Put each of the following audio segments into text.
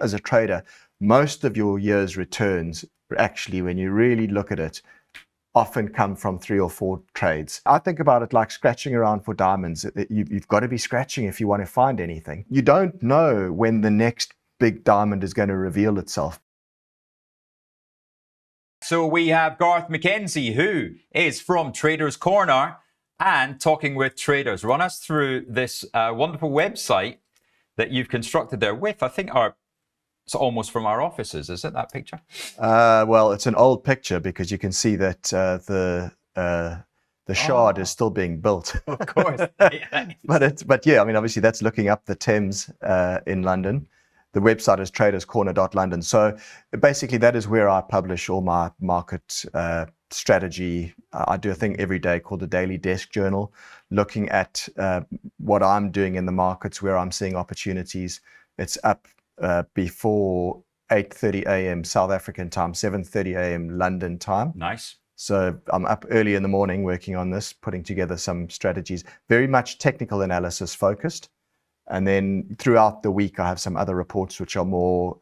as a trader, most of your year's returns, actually, when you really look at it, often come from 3 or 4 trades. I think about it like scratching around for diamonds. You've got to be scratching if you want to find anything. You don't know when the next big diamond is going to reveal itself. So we have Garth McKenzie, who is from Traders Corner and talking with traders. Run us through this wonderful website that you've constructed there with, I think, it's almost from our offices. Is it that picture? Well, it's an old picture because you can see that the shard is still being built. Of course. but yeah, I mean, obviously that's looking up the Thames in London. The website is traderscorner.london. So basically that is where I publish all my market strategy. I do a thing every day called the Daily Desk Journal, looking at what I'm doing in the markets, where I'm seeing opportunities. It's up before 8:30 a.m. South African time, 7:30 a.m. London time. Nice. So I'm up early in the morning working on this, putting together some strategies, very much technical analysis focused. And then throughout the week, I have some other reports which are more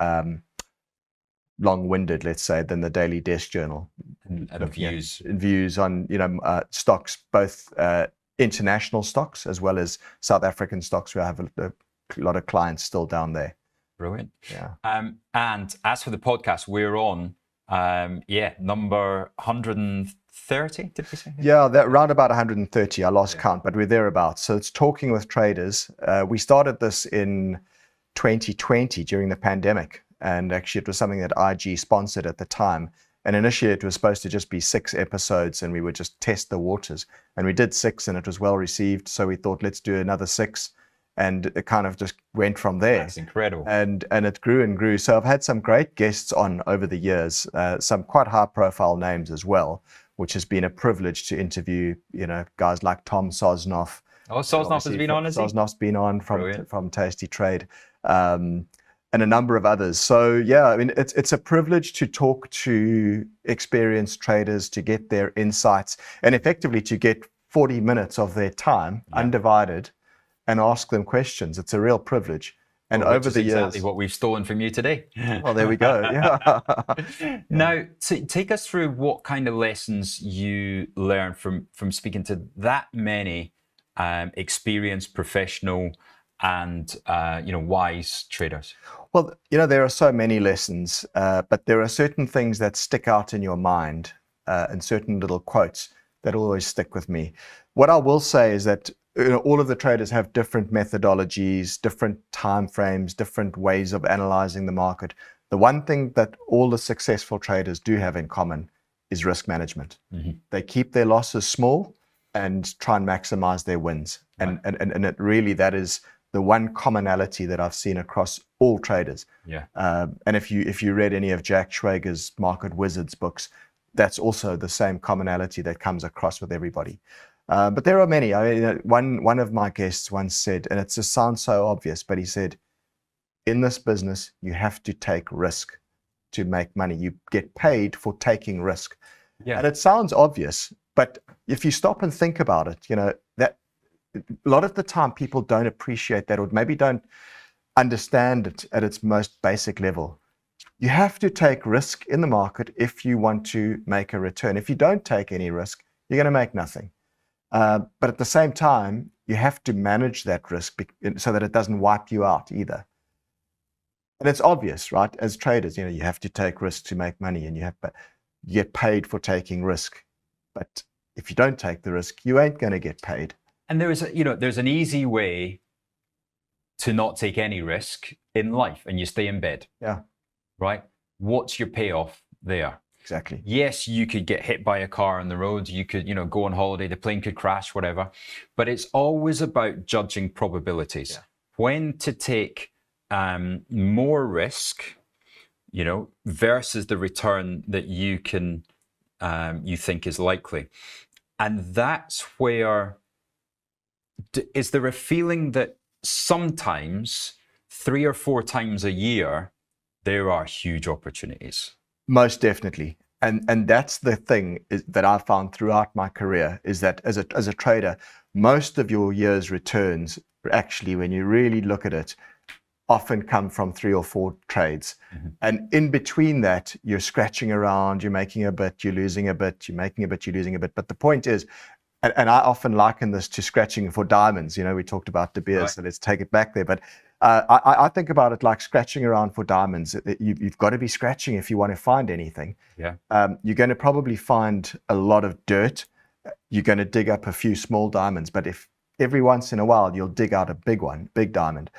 long-winded, let's say, than the Daily Desk Journal. And views on, stocks, both international stocks as well as South African stocks, where I have a lot of clients still down there. Brilliant. Yeah. And as for the podcast, we're on, number 130, did we say? Yeah, that around about 130. I lost count, but we're thereabouts. So it's talking with traders. We started this in 2020 during the pandemic, and actually it was something that IG sponsored at the time. And initially it was supposed to just be 6 episodes, and we would just test the waters. And we did 6, and it was well received. So we thought, let's do another 6. And it kind of just went from there. That's incredible. And it grew and grew. So I've had some great guests on over the years, some quite high profile names as well, which has been a privilege to interview, guys like Tom Sosnoff. Oh, Sosnoff has been on, has he? Sosnoff's been on from Tasty Trade, and a number of others. So yeah, I mean, it's a privilege to talk to experienced traders, to get their insights, and effectively to get 40 minutes of their time, undivided, and ask them questions. It's a real privilege. And over the years, exactly what we've stolen from you today. Well, there we go. Yeah. Now, take us through what kind of lessons you learned from speaking to that many experienced, professional, and wise traders. Well, there are so many lessons, but there are certain things that stick out in your mind, and certain little quotes that always stick with me. What I will say is that all of the traders have different methodologies, different time frames, different ways of analyzing the market. The one thing that all the successful traders do have in common is risk management. Mm-hmm. They keep their losses small and try and maximize their wins. Right. And it really, that is the one commonality that I've seen across all traders. Yeah. And if you read any of Jack Schwager's Market Wizards books, that's also the same commonality that comes across with everybody. But there are many. One of my guests once said, and it just sounds so obvious, but he said, in this business, you have to take risk to make money. You get paid for taking risk. Yeah. And it sounds obvious, but if you stop and think about it, that a lot of the time people don't appreciate that, or maybe don't understand it at its most basic level. You have to take risk in the market if you want to make a return. If you don't take any risk, you're going to make nothing. But at the same time, you have to manage that risk so that it doesn't wipe you out either. And it's obvious, right? As traders, you have to take risk to make money, and you get paid for taking risk. But if you don't take the risk, you ain't going to get paid. And there's an easy way to not take any risk in life, and you stay in bed. Yeah. Right? What's your payoff there? Exactly. Yes, you could get hit by a car on the road. You could, go on holiday. The plane could crash, whatever. But it's always about judging probabilities. Yeah. When to take more risk, versus the return that you think is likely. And that's where, is there a feeling that sometimes 3 or 4 times a year, there are huge opportunities? Most definitely. And that's the thing that I found throughout my career, is that as a trader, most of your year's returns, actually, when you really look at it, often come from 3 or 4 trades. And in between that, you're scratching around, you're making a bit, you're losing a bit, you're making a bit, you're losing a bit. But the point is, and I often liken this to scratching for diamonds. You know, we talked about De Beers, so let's take it back there. But I think about it like scratching around for diamonds. You've got to be scratching if you want to find anything. Yeah. You're going to probably find a lot of dirt. You're going to dig up a few small diamonds. But if every once in a while you'll dig out a big one, big diamond.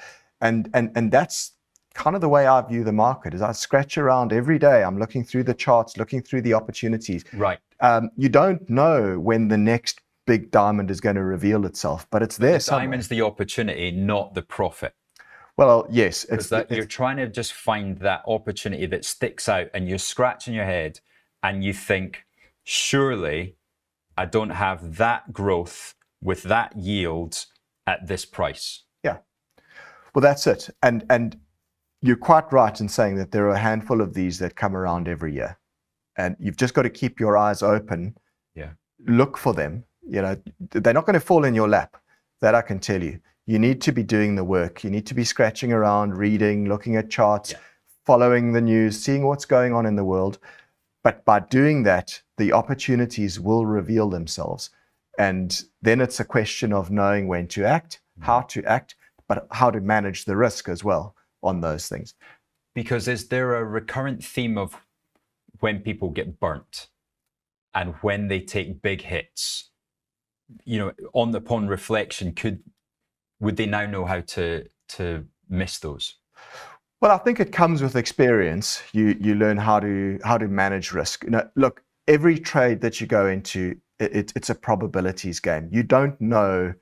And that's kind of the way I view the market. Is I scratch around every day. I'm looking through the charts, looking through the opportunities. Right. You don't know when the next big diamond is going to reveal itself, but it's there somewhere. Diamond's the opportunity, not the profit. Well, yes. It's that you're trying to just find that opportunity that sticks out, and you're scratching your head and you think, surely I don't have that growth with that yield at this price. Yeah. Well, that's it. And you're quite right in saying that there are a handful of these that come around every year. And you've just got to keep your eyes open. Yeah. Look for them. You know, they're not going to fall in your lap. That I can tell you. You need to be doing the work. You need to be scratching around, reading, looking at charts, following the news, seeing what's going on in the world. But by doing that, the opportunities will reveal themselves. And then it's a question of knowing when to act, how to act, but how to manage the risk as well on those things. Because is there a recurrent theme of when people get burnt and when they take big hits? You know, upon reflection, would they now know how to miss those? Well, I think it comes with experience. You learn how to manage risk. You know, look, every trade that you go into, it's a probabilities game. You don't know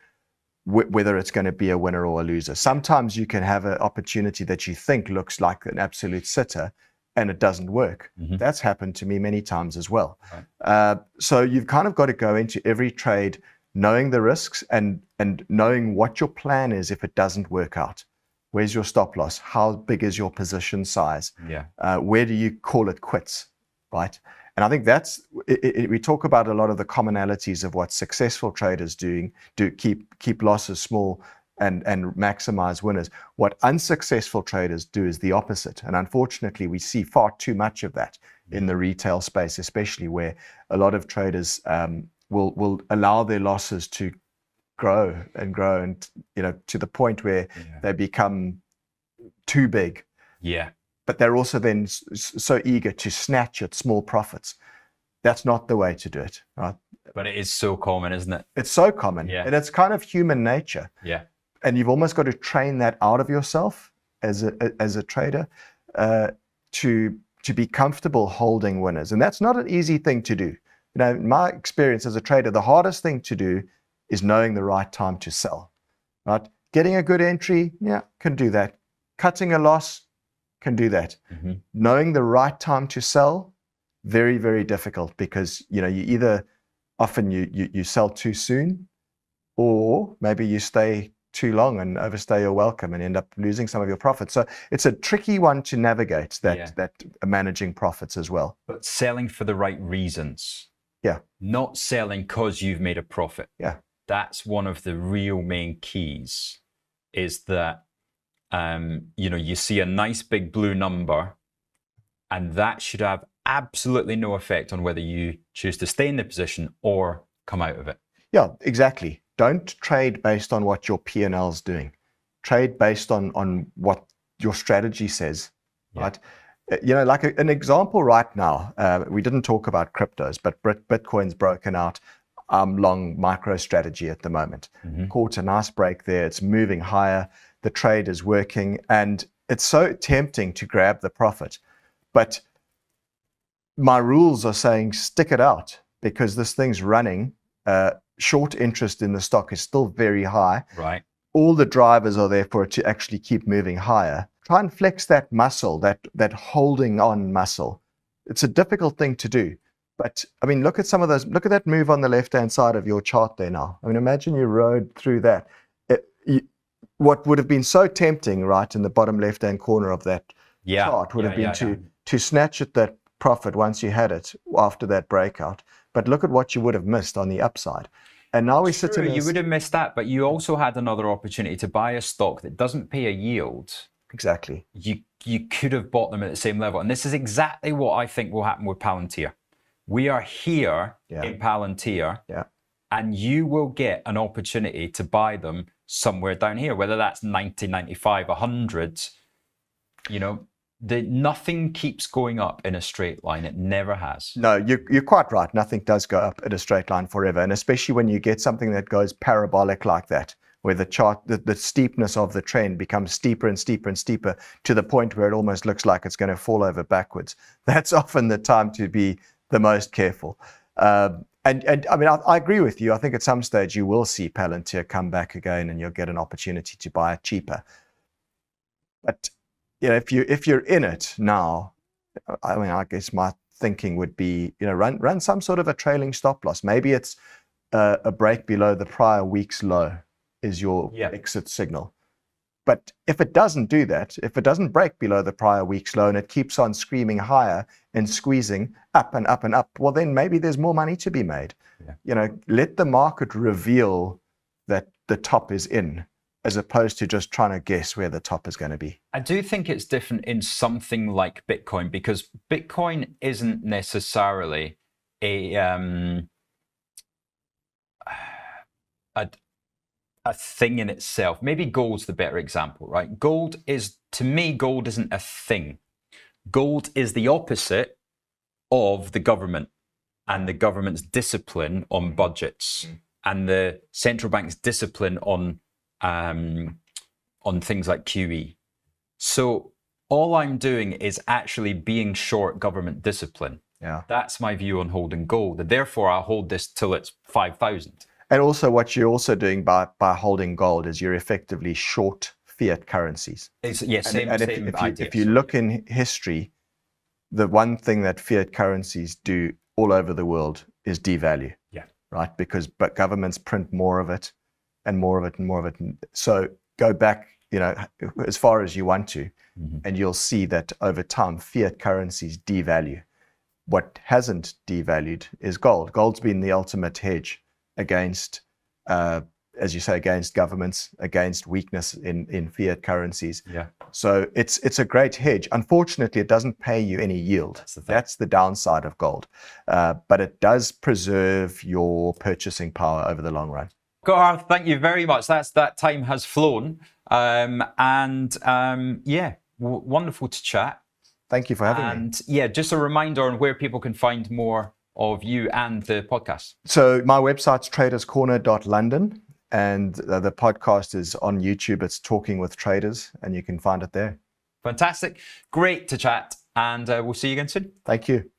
whether it's going to be a winner or a loser. Sometimes you can have an opportunity that you think looks like an absolute sitter, and it doesn't work. That's happened to me many times as well. Right. So you've kind of got to go into every trade knowing the risks and knowing what your plan is if it doesn't work out. Where's your stop loss? How big is your position size? Yeah. Where do you call it quits, right? And I think that's we talk about a lot of the commonalities of what successful traders do keep losses small and maximize winners. What unsuccessful traders do is the opposite. And unfortunately, we see far too much of that in the retail space, especially where a lot of traders will allow their losses to grow and you know, to the point where they become too big. Yeah. But they're also then so eager to snatch at small profits. That's not the way to do it, right? But it is so common, isn't it? It's so common, and it's kind of human nature. Yeah. And you've almost got to train that out of yourself as a trader to be comfortable holding winners. And that's not an easy thing to do. You know, in my experience as a trader, the hardest thing to do is knowing the right time to sell, right? Getting a good entry, can do that. Cutting a loss, can do that. Knowing the right time to sell, very, very difficult, because, you know, you either often you sell too soon, or maybe you stay too long and overstay your welcome and end up losing some of your profits. So it's a tricky one to navigate, that managing profits as well. But selling for the right reasons. Yeah. Not selling because you've made a profit. Yeah. That's one of the real main keys, is that, you know, you see a nice big blue number, and that should have absolutely no effect on whether you choose to stay in the position or come out of it. Yeah, exactly. Don't trade based on what your P&L is doing. Trade based on what your strategy says, right? You know, like an example right now, we didn't talk about cryptos, but Bitcoin's broken out. Long MicroStrategy at the moment. Caught a nice break there. It's moving higher. The trade is working, and it's so tempting to grab the profit. But my rules are saying stick it out, because this thing's running. Short interest in the stock is still very high. Right. All the drivers are there for it to actually keep moving higher. Try and flex that muscle, that holding on muscle. It's a difficult thing to do. But I mean, look at some of those. Look at that move on the left-hand side of your chart there now. I mean, imagine you rode through that. What would have been so tempting, right, in the bottom left-hand corner of that chart would have been to snatch at that profit once you had it after that breakout. But look at what you would have missed on the upside. And now we sit in. You would have missed that, but you also had another opportunity to buy a stock that doesn't pay a yield, Exactly. You could have bought them at the same level. And this is exactly what I think will happen with Palantir. We are here in Palantir, and you will get an opportunity to buy them somewhere down here, whether that's 90, 95, 100. Nothing keeps going up in a straight line. It never has. No, you're quite right. Nothing does go up in a straight line forever. And especially when you get something that goes parabolic like that, where the chart, the steepness of the trend becomes steeper and steeper and steeper to the point where it almost looks like it's going to fall over backwards. That's often the time to be the most careful. And I mean, I agree with you. I think at some stage you will see Palantir come back again and you'll get an opportunity to buy it cheaper. But if you're in it now, I mean, I guess my thinking would be, run some sort of a trailing stop loss. Maybe it's a break below the prior week's low is your exit signal. But if it doesn't do that, if it doesn't break below the prior week's low and it keeps on screaming higher and squeezing up and up and up, well, then maybe there's more money to be made. Let the market reveal that the top is in, as opposed to just trying to guess where the top is going to be. I do think it's different in something like Bitcoin, because Bitcoin isn't necessarily a thing in itself. Maybe gold's the better example, right? To me, gold isn't a thing. Gold is the opposite of the government and the government's discipline on budgets and the central bank's discipline on things like QE. So all I'm doing is actually being short government discipline. That's my view on holding gold. And therefore, I'll hold this till it's 5,000. And also what you're also doing by holding gold is you're effectively short fiat currencies. If you look in history, the one thing that fiat currencies do all over the world is devalue. Right? Because governments print more of it and more of it and more of it. So go back, as far as you want to, and you'll see that over time, fiat currencies devalue. What hasn't devalued is gold. Gold's been the ultimate hedge against, as you say, against governments, against weakness in fiat currencies. So it's a great hedge. Unfortunately, it doesn't pay you any yield. That's the downside of gold. But it does preserve your purchasing power over the long run. Garth, thank you very much. That time has flown. Wonderful to chat. Thank you for having me. And just a reminder on where people can find more of you and the podcast. So my website's traderscorner.london, and the podcast is on YouTube. It's Talking with Traders, and you can find it there. Fantastic. Great to chat, and we'll see you again soon. Thank you.